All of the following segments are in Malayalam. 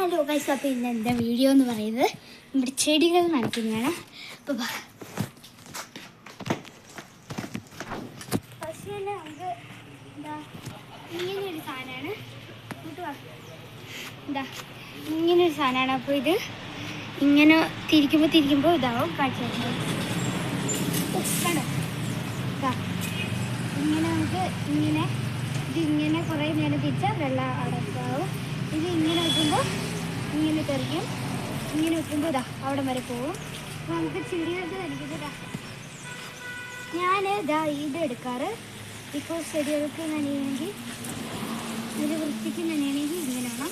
ഹലോ ഗൈസ്, അപ്പോൾ ഇന്ന് എൻ്റെ വീഡിയോ എന്ന് പറയുന്നത് നമ്മുടെ ചെടികൾ നനയ്ക്കുന്നതാണ്. അപ്പോൾ പക്ഷേ നമുക്ക് എന്താ ഇങ്ങനെയൊരു സാധനമാണ്, എന്താ ഇങ്ങനൊരു സാധനമാണ്. അപ്പോൾ ഇത് ഇങ്ങനെ തിരിക്കുമ്പോൾ ഇതാവും കാഴ്ച കണ്ടോ. ഇങ്ങനെ നമുക്ക് ഇതിങ്ങനെ കുറേ നേരം തിരിച്ചാൽ വെള്ളം അടക്കാവും. ഇത് ഇങ്ങനെ വെക്കുമ്പോൾ ഇങ്ങനെ തെറിക്കും, ഇങ്ങനെ വെക്കുമ്പോൾ ഇതാ അവിടെ വരെ പോകും. അപ്പോൾ നമുക്ക് ചെടികൾക്ക് നനയ്ക്കുന്നത് ഞാൻ ഇത് എടുക്കാറ്. ഇപ്പോൾ ചെടികൾക്ക് നനയണമെങ്കിൽ ഒരു വൃത്തിക്ക് നനയണമെങ്കിൽ ഇങ്ങനെ വേണം.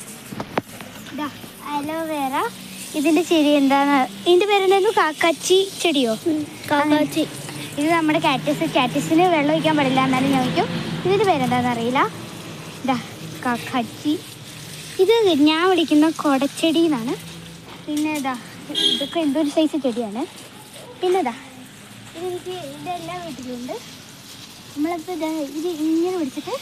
അലോവേറ ഇതിൻ്റെ ചെടി എന്താണ്, ഇതിൻ്റെ പേരെന്തായിരുന്നു? കാക്കാച്ചി ചെടിയോ? കാക്കാച്ചി. ഇത് നമ്മുടെ കാറ്റസിന് വെള്ളം ഒഴിക്കാൻ പാടില്ല എന്നാലും ഞാൻ വയ്ക്കും. ഇതിൻ്റെ പേരെന്താണെന്ന് അറിയില്ല. കാക്കാച്ചി. ഇത് ഞാൻ വിളിക്കുന്ന കൊടച്ചെടി എന്നാണ്. പിന്നെ ഇതൊക്കെ എന്തൊരു സൈസ് ചെടിയാണ്. പിന്നെ ഇതെനിക്ക് ഇതെല്ലാ വീട്ടിലുണ്ട്. നമ്മളിപ്പോൾ ഇത് ഇങ്ങനെ പിടിച്ചിട്ട്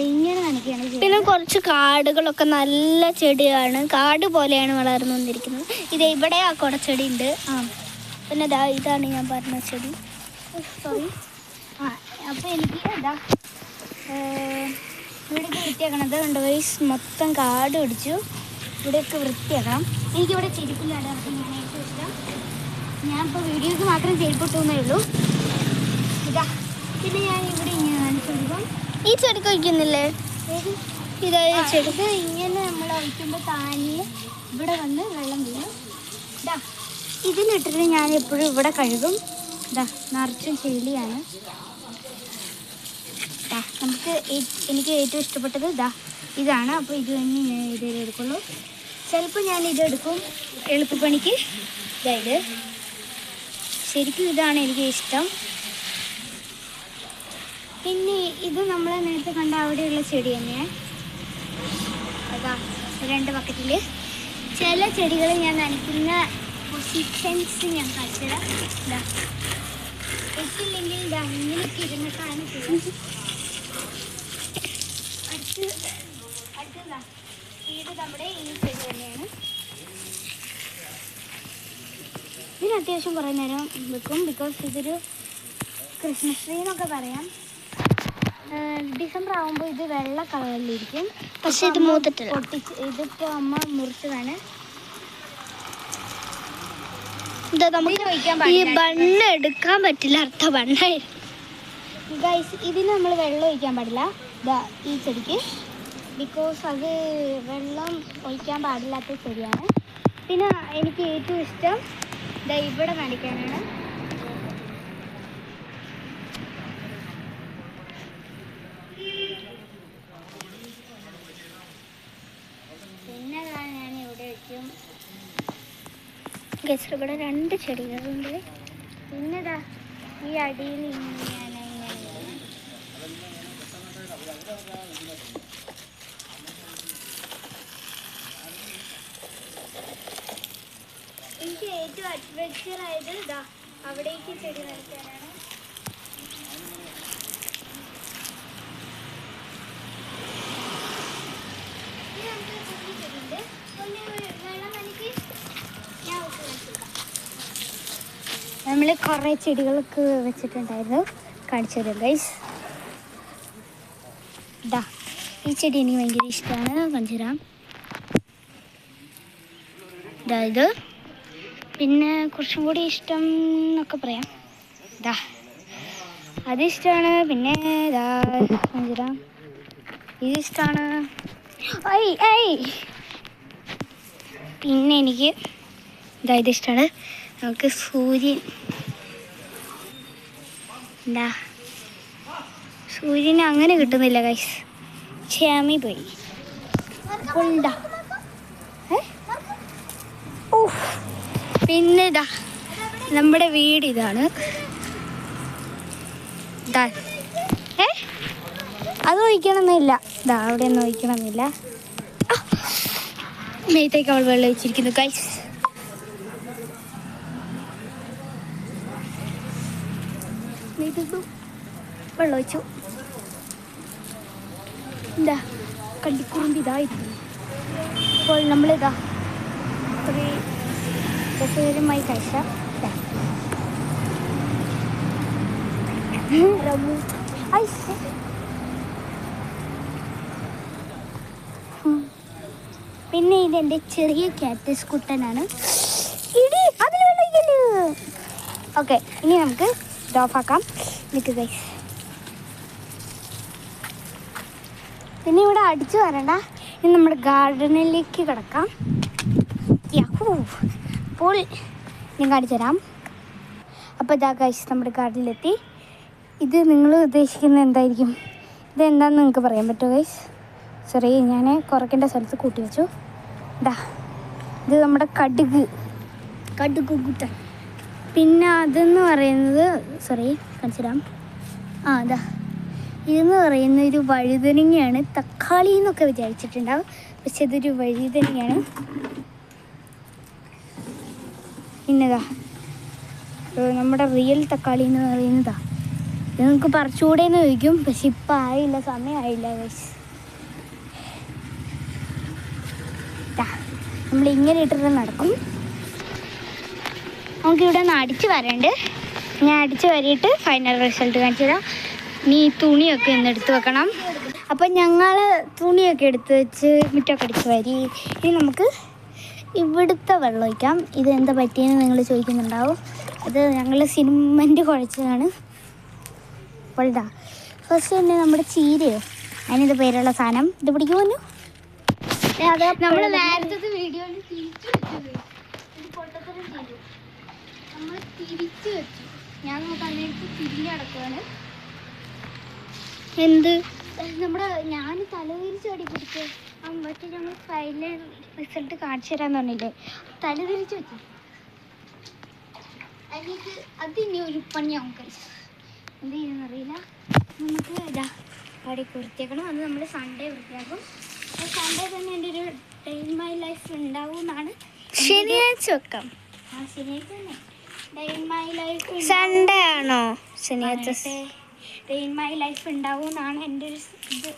ഇങ്ങനെ നനയ്ക്കുകയാണ്. പിന്നെ കുറച്ച് കാടുകളൊക്കെ നല്ല ചെടിയാണ്, കാട് പോലെയാണ് വളർന്നു വന്നിരിക്കുന്നത്. ഇത് ഇവിടെ ആ കൊടച്ചെടി ഉണ്ട്. പിന്നെ ഇതാണ് ഞാൻ പറഞ്ഞ ചെടി. സോറി. അപ്പോൾ എനിക്ക് ഇവിടെയൊക്കെ വൃത്തിയാക്കണത് ഉണ്ട് വൈസ്. മൊത്തം കാട് പിടിച്ചു. ഇവിടെയൊക്കെ വൃത്തിയാക്കണം. എനിക്കിവിടെ ചെരുപ്പില്ലാതെ ഞാൻ ഏറ്റവും ഇഷ്ടം. ഞാനിപ്പോൾ വീഡിയോക്ക് മാത്രം ചെരുപ്പിട്ടേ ഉള്ളൂ. പിന്നെ ഞാൻ ഇവിടെ ഇങ്ങനെ നനച്ചെടുക്കും. ഈ ചെടിക്ക് ഒഴിക്കുന്നില്ലേ? ചെടിക്ക് ഇങ്ങനെ നമ്മൾ ഒഴിക്കുമ്പോൾ താനെ ഇവിടെ വന്ന് വെള്ളം വീഴും. ഇതിലിട്ടിട്ട് ഞാൻ എപ്പോഴും ഇവിടെ കഴുകും. നിറച്ചും ചെളിയാണ്. എനിക്ക് ഏറ്റവും ഇഷ്ടപ്പെട്ടത് ഇതാണ്. അപ്പോൾ ഇത് തന്നെ ഞാൻ എടുക്കുള്ളൂ. ചിലപ്പോൾ ഞാൻ ഇതെടുക്കും എളുപ്പപ്പണിക്ക്. ഇത് ശരിക്കും ഇതാണ് എനിക്ക് ഇഷ്ടം. പിന്നെ ഇത് നമ്മൾ നേരത്തെ കണ്ട അവിടെയുള്ള ചെടി തന്നെയാണ്. രണ്ട് ബക്കറ്റിൽ ചില ചെടികൾ ഞാൻ നനയ്ക്കുന്ന പൊസിഷൻസ് ഞാൻ കാണിച്ചുതരാം. എത്തില്ലെങ്കിൽ ഇങ്ങനെയൊക്കെ ഇരുന്നിട്ടാണ് ചെയ്യുന്നത്. ഇത് നമ്മുടെ ഈ ചെടി തന്നെയാണ്. ഇതിന് അത്യാവശ്യം കുറേ നേരം വെക്കും. ബിക്കോസ് ഇതൊരു ക്രിസ്മസ് ട്രീ എന്നൊക്കെ പറയാം. ഡിസംബർ ആകുമ്പോൾ ഇത് വെള്ള കളറിലിരിക്കും. പക്ഷേ ഇത് മൂത്തിട്ടില്ല. ഇതിപ്പോൾ അമ്മ മുറിച്ചതാണ്. ഈ ബണ്ണ് എടുക്കാൻ പറ്റില്ല, അടുത്ത ബണ്ണായി. ഗൈസ്, ഇതിന് നമ്മൾ വെള്ളം ഒഴിക്കാൻ പാടില്ല ഈ ചെടിക്ക്. ബിക്കോസ് അത് വെള്ളം ഒഴിക്കാൻ പാടില്ലാത്ത ചെടിയാണ്. പിന്നെ എനിക്ക് ഏറ്റവും ഇഷ്ടം ഇവിടെ നനയ്ക്കാനാണ്. പിന്നെ ഞാൻ ഇവിടെ വയ്ക്കും. ഇവിടെ രണ്ട് ചെടികളുണ്ട്. പിന്നെ ഈ അടിയിൽ എനിക്ക് ഏറ്റവും അഡ്വഞ്ചർ ആയത് അവിടേക്ക് ചെടി നനയ്ക്കാനാണ്. നമ്മൾ കുറേ ചെടികളൊക്കെ വെച്ചിട്ടുണ്ടായിരുന്നു, കാണിച്ചു തരാം ഗൈസ്. ഈ ചെടി എനിക്ക് ഭയങ്കര ഇഷ്ടമാണ്, കാണിച്ചു തരാം. ഇത് പിന്നെ കുറച്ചും കൂടി ഇഷ്ടം എന്നൊക്കെ പറയാം. അതിഷ്ടമാണ്. പിന്നെ കാണിച്ചു തരാം. ഇതിഷ്ടമാണ്. പിന്നെ എനിക്ക് ഇതിഷ്ടമാണ്. നമുക്ക് സൂര്യൻ സൂര്യനെ അങ്ങനെ കിട്ടുന്നില്ല ഗൈസ്, ക്ഷമി പോയി. പിന്നെ നമ്മുടെ വീട് ഇതാണ്. അത് ഒഴിക്കണമെന്നില്ല. അവിടെ ഒന്നും ഒഴിക്കണമെന്നില്ല. മേത്തേക്ക് അവൾ വെള്ളം ഒഴിച്ചിരിക്കുന്നു ഗൈസ്. വെള്ളം ഒഴിച്ചു. കള്ളിക്കുറുമ്പ് ഇതായിരുന്നു. അപ്പോൾ നമ്മളിതാ ഇത്രയും രസകരമായി കഴിച്ചാൽ പിന്നെ ഇതെൻ്റെ ചെറിയ കാറ്റസ് കുട്ടനാണ്. ഇടി അതിൽ വെള്ളയിക്കല്. ഓക്കെ, ഇനി നമുക്ക് ഇത് ഓഫാക്കാം. നിൽക്കുക ഗൈസ്. പിന്നെ ഇവിടെ അടിച്ചു വരണ്ട. ഇനി നമ്മുടെ ഗാർഡനിലേക്ക് കിടക്കാം. അപ്പോൾ ഞാൻ കാണിച്ചു തരാം. അപ്പോൾ ഇതാ ഗൈസ്, നമ്മുടെ ഗാർഡനിലെത്തി. ഇത് നിങ്ങൾ ഉദ്ദേശിക്കുന്നത് എന്തായിരിക്കും? ഇതെന്താണെന്ന് നിങ്ങൾക്ക് പറയാൻ പറ്റുമോ ഗൈസ്? സോറി, ഞാൻ കുറയ്ക്കേണ്ട സ്ഥലത്ത് കൂട്ടി വെച്ചു. ഇതാ, ഇത് നമ്മുടെ കടുക് കൂട്ടൻ. പിന്നെ അതെന്ന് പറയുന്നത്, സോറി കാണിച്ചു തരാം. ഇതാ ഇതെന്ന് പറയുന്ന ഒരു വഴുതനങ്ങയാണ്. തക്കാളി എന്നൊക്കെ വിചാരിച്ചിട്ടുണ്ടാവും, പക്ഷെ ഇതൊരു വഴുതനങ്ങയാണ്. പിന്നെതാ നമ്മുടെ റിയൽ തക്കാളി എന്ന് പറയുന്നതാ. ഇത് നമുക്ക് പറിച്ചുകൂടെ എന്ന് ചോദിക്കും, പക്ഷെ ഇപ്പം ആയില്ല, സമയമായില്ല ഗൈസ്. നമ്മൾ ഇങ്ങനെ ഇട്ടിട്ട് നടക്കും. നമുക്കിവിടെ നിന്ന് അടിച്ച് വരണ്ട്. ഞാൻ അടിച്ച് വരിയിട്ട് ഫൈനൽ റിസൾട്ട് കാണിച്ചു തരാം. ഇനി തുണിയൊക്കെ ഒന്ന് എടുത്ത് വെക്കണം. അപ്പം ഞങ്ങൾ തുണിയൊക്കെ എടുത്ത് വെച്ച് മുറ്റമൊക്കെ അടിച്ച് വരി. ഇനി നമുക്ക് ഇവിടുത്തെ വെള്ളം ഒഴിക്കാം. ഇത് എന്താ പറ്റിയെന്ന് നിങ്ങൾ ചോദിക്കുന്നുണ്ടാവും. അത് ഞങ്ങൾ സിമെൻറ്റ് കുഴച്ചതാണ്. അപ്പോൾ ഇതാ ഫസ്റ്റ് തന്നെ നമ്മുടെ ചീരയോ അതിനിത് പേരുള്ള സാധനം ഇത് പിടിക്കുമല്ലോ. അത് നമ്മൾ നേരത്തെ വീഡിയോയിൽ തിരിച്ചു വെച്ചത് ഇത് പൊട്ടത്തരം ചെയ്തു. നമ്മൾ തിരിച്ചു വെച്ചു. ഞാൻ നോക്കാനായിട്ട് തിരിഞ്ഞ് കിടക്കുകയാണ്. എന്ത് നമ്മുടെ ഞാൻ തലതിരിച്ച് അടി പിടിക്കുക. മറ്റേ ഞങ്ങൾ ഫൈനൽ റിസൾട്ട് കാണിച്ചു തരാമെന്ന് പറഞ്ഞില്ലേ, തലതിരിച്ച് വെച്ചു. അതിലേക്ക് അതിനി ഒരു പണിയാവും കഴിച്ചു. എന്ത് ചെയ്യുന്നറിയില്ല. നമുക്ക് ഇതാ പടി വൃത്തിയാക്കണം. അത് നമ്മൾ സൺഡേ വൃത്തിയാക്കും. സൺഡേ തന്നെ എൻ്റെ ഒരു ഡേ ഇൻ മൈ ലൈഫ് ഉണ്ടാവും എന്നാണ്. ശനിയാഴ്ച വെക്കാം. ശനിയാഴ്ച തന്നെ day in my life. Sunday ആണോ ശനിയാഴ്ച? ഡേ ഇൻ മൈ ലൈഫ് ഉണ്ടാവും എന്നാണ് എൻ്റെ ഒരു ഇത്.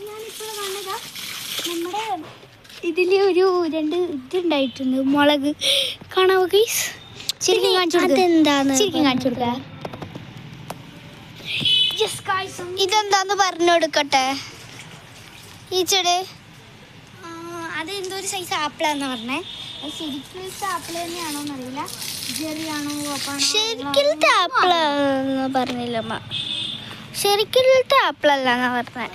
ഞാനിപ്പോൾ കാണുക നമ്മുടെ ഇതിൽ ഒരു 2 ഇതുണ്ടായിട്ടുണ്ട്, മുളക്. കാണാവോ ഗൈസ്? ശരിക്കും കാണിച്ചു കൊടുക്കുക. ഇതെന്താന്ന് പറഞ്ഞു കൊടുക്കട്ടെ. ഈ ചെടി അതെന്തോ ഒരു സൈസ് ആപ്പിളാന്ന് പറഞ്ഞേ. ശരിക്കും ആപ്പിൾ തന്നെയാണോ എന്നറിയില്ല. ജെറിയാണോ ശരിക്കും ആപ്പിളെന്ന് പറഞ്ഞില്ല അമ്മ. ശരിക്കും ആപ്പിളല്ലാന്നാ പറഞ്ഞേ.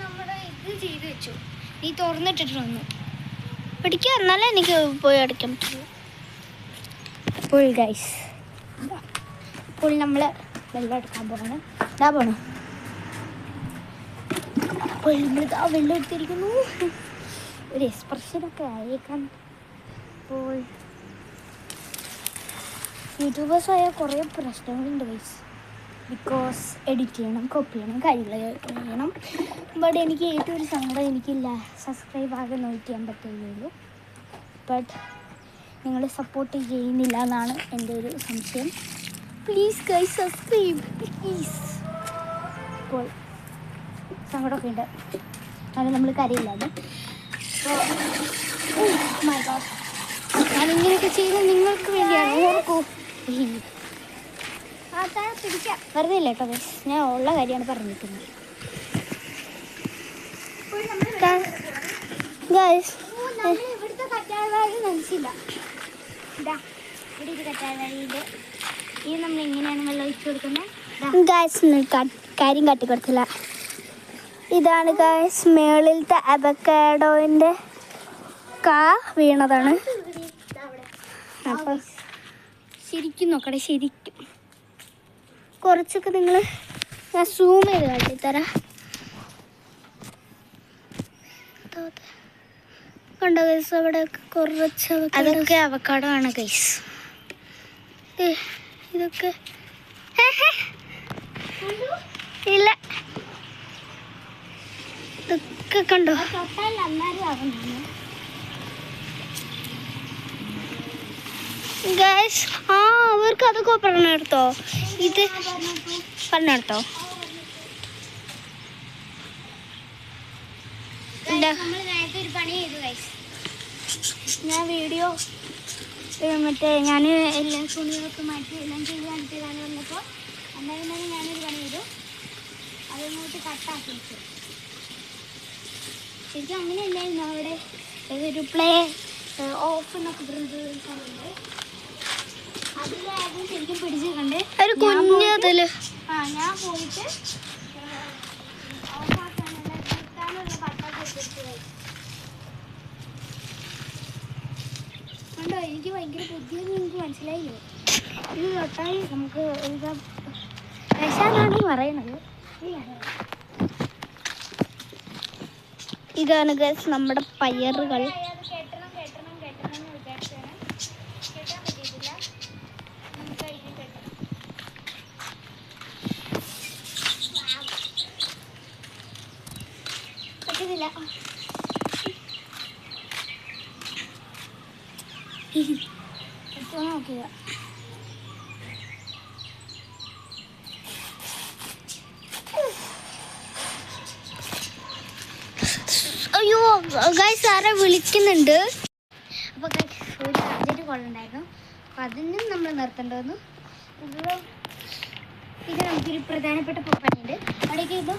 നമ്മുടെ ഇത് ചെയ്ത് വെച്ചു. നീ തുറന്നിട്ടിട്ട് വന്നു പിടിക്കുക, എന്നാലേ എനിക്ക് പോയി അടിക്കാൻ പറ്റുള്ളൂ. അപ്പോൾ ഗൈസ്, ഇപ്പോൾ നമ്മൾ വെള്ളം എടുക്കാൻ പോകണം. ഇതാ പോണേ. അപ്പോൾ നമ്മൾ ഇതാ വെള്ളം എടുത്തിരിക്കുന്നു. ഒരു എക്സ്പ്രഷനൊക്കെ ആയേക്കാം. അപ്പോൾ യൂട്യൂബേഴ്സായ കുറേ പ്രശ്നങ്ങളുണ്ട് ഗൈസ്. ബിക്കോസ് എഡിറ്റ് ചെയ്യണം, കോപ്പി ചെയ്യണം, കാര്യങ്ങൾ ചെയ്യണം. ബട്ട് എനിക്ക് ഏറ്റവും ഒരു സങ്കടം, എനിക്കില്ല സബ്സ്ക്രൈബ് ആകെ 150 ബട്ട് നിങ്ങൾ സപ്പോർട്ട് ചെയ്യുന്നില്ല എന്നാണ് എൻ്റെ ഒരു സംശയം. Please guys subscribe please. അപ്പോൾ സങ്കടമൊക്കെ ഉണ്ട്, അത് നമ്മൾ കാര്യമില്ലാതെ. ഞാനിങ്ങനെയൊക്കെ ചെയ്ത് നിങ്ങൾക്ക് വേണ്ടിയാണ്. ഓർക്കൂ, പിടിക്കാം, വെറുതെ ഇല്ല കേട്ടോ ഗൈസ്, ഞാൻ ഉള്ള കാര്യമാണ് പറഞ്ഞിരിക്കുന്നത്. ഇവിടുത്തെ കറ്റാർവാഴ നനച്ചില്ല. ഇതാ ഇവിടെ ഒരു കറ്റാർവാഴയുണ്ട്. ഇത് നമ്മൾ എങ്ങനെയാണ് വെള്ളം ഒഴിച്ചു കൊടുക്കുന്നത്? കാര്യം കാട്ടിക്കൊടുത്തില്ല. ഇതാണ് ഗൈസ് മേളിലത്തെ അവക്കാഡോൻ്റെ കാ വീണതാണ്. അപ്പം ശരിക്കും നോക്കട്ടെ, ശരിക്കും കുറച്ചൊക്കെ നിങ്ങൾ ഞാൻ സൂം ചെയ്ത് കാട്ടിത്തരാം. കണ്ടോ ഗൈസ്, അവിടെ കുറച്ച് അതൊക്കെ അവക്കാഡോ ആണ് ഗൈസ്. ഇതൊക്കെ ഇല്ല, ഇതൊക്കെ കണ്ടോ ഗൈസ്. അവർക്ക് അതൊക്കെ പറഞ്ഞെടുത്തോ, ഇത് പറഞ്ഞെടുത്തോ. നമ്മൾ നേരത്തെ ഒരു പണി ചെയ്തു ഗൈസ്. ഞാൻ വീഡിയോ മറ്റേ ഞാൻ എല്ലാ തുണികളൊക്കെ മാറ്റി എല്ലാം ചെയ്ത് കാണിച്ചതാണ് വന്നപ്പോൾ അന്നേരം തന്നെ ഞാനൊരു പണി ചെയ്തു. അതിങ്ങോട്ട് കട്ടാക്കി വെച്ചു. ശരിക്കും അങ്ങനെയല്ലായിരുന്നു. അവിടെ ഒരു പ്ലേ ഓഫ് എന്നൊക്കെ പറഞ്ഞിട്ട് സ്ഥലമുണ്ട്. അതിലായിരുന്നു ശരിക്കും പിടിച്ച് കണ്ട് ഒരു കുഞ്ഞതില് ഞാൻ പോയിട്ട് ഓഫാക്കാനുള്ള നിർത്താനുള്ള കട്ടാക്കി വെച്ചിട്ട് കണ്ടോ. എനിക്ക് ഭയങ്കര ബുദ്ധിയൊന്നും എനിക്ക് മനസ്സിലായില്ലേ. ഇത് തൊട്ടായി നമുക്ക് ഇത് വിശാലാണ് പറയുന്നത്. ഇതാണ് ഗൈസ് നമ്മുടെ പയറുകൾ. കെട്ടണം എന്ന് വിചാരിച്ചാണ്. കെട്ടാൻ പറ്റിയിട്ടില്ല. നമുക്ക് ഇത് കെട്ടണം. പറ്റുന്നില്ല. നോക്കുക. അയ്യോ ഗൈസ് ആരെ വിളിക്കുന്നുണ്ട്. അപ്പോൾ ഒരു അർജൻറ്റ് കോൾ ഉണ്ടായിരുന്നു. അപ്പോൾ അതിനും നമ്മൾ നിർത്തേണ്ടി വന്നു. ഇത് നമുക്കൊരു പ്രധാനപ്പെട്ട പണിയുണ്ട്. അവിടേക്ക് ഇപ്പോൾ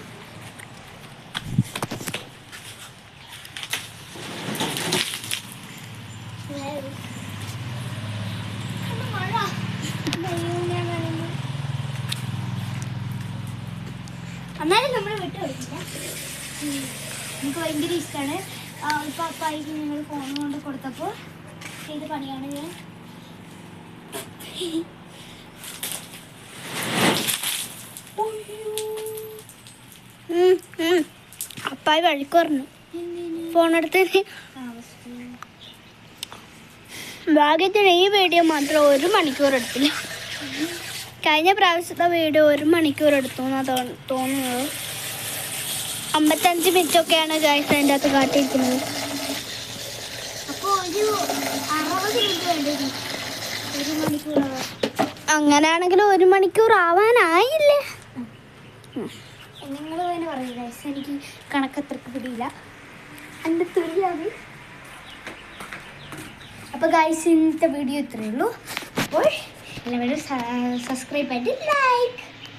മഴ എന്നാലും നമ്മൾ വിട്ടു കൊടുക്കില്ല. എനിക്ക് ഭയങ്കര ഇഷ്ടമാണ്. ഇപ്പോൾ അപ്പായിക്ക് ഞങ്ങൾ ഫോൺ കൊണ്ട് കൊടുത്തപ്പോൾ ചെയ്ത പണിയാണ് ഞാൻ. അപ്പായി വഴിക്ക് പറഞ്ഞു ഫോൺ എടുത്തതിന്. ഭാഗ്യത്തിന് ഈ വീഡിയോ മാത്രം 1 മണിക്കൂർ എടുത്തില്ല. കഴിഞ്ഞ പ്രാവശ്യത്തെ വീഡിയോ 1 മണിക്കൂർ എടുത്തു എന്നാണ് തോന്നുന്നത്. 55 മിനിറ്റൊക്കെയാണ് ഗൈസ് അതിൻ്റെ അകത്ത് കാട്ടിയിരിക്കുന്നത്. അപ്പോൾ ഒരു 60 മിനിറ്റ് വേണ്ടിയിരുന്നു. 1 മണിക്കൂർ. അങ്ങനെയാണെങ്കിൽ 1 മണിക്കൂർ ആവാനായില്ലേ? നിങ്ങൾ തന്നെ പറയും ഗൈസ്. എനിക്ക് കണക്കത്രക്ക് പിടിയില്ല. എൻ്റെ തുല്യത്. അപ്പോൾ ഗൈസ് ഇന്നത്തെ വീഡിയോ ഇത്രയേ ഉള്ളൂ. അപ്പോൾ എല്ലാവരും സബ്സ്ക്രൈബ് ആയിട്ട് ലൈക്ക്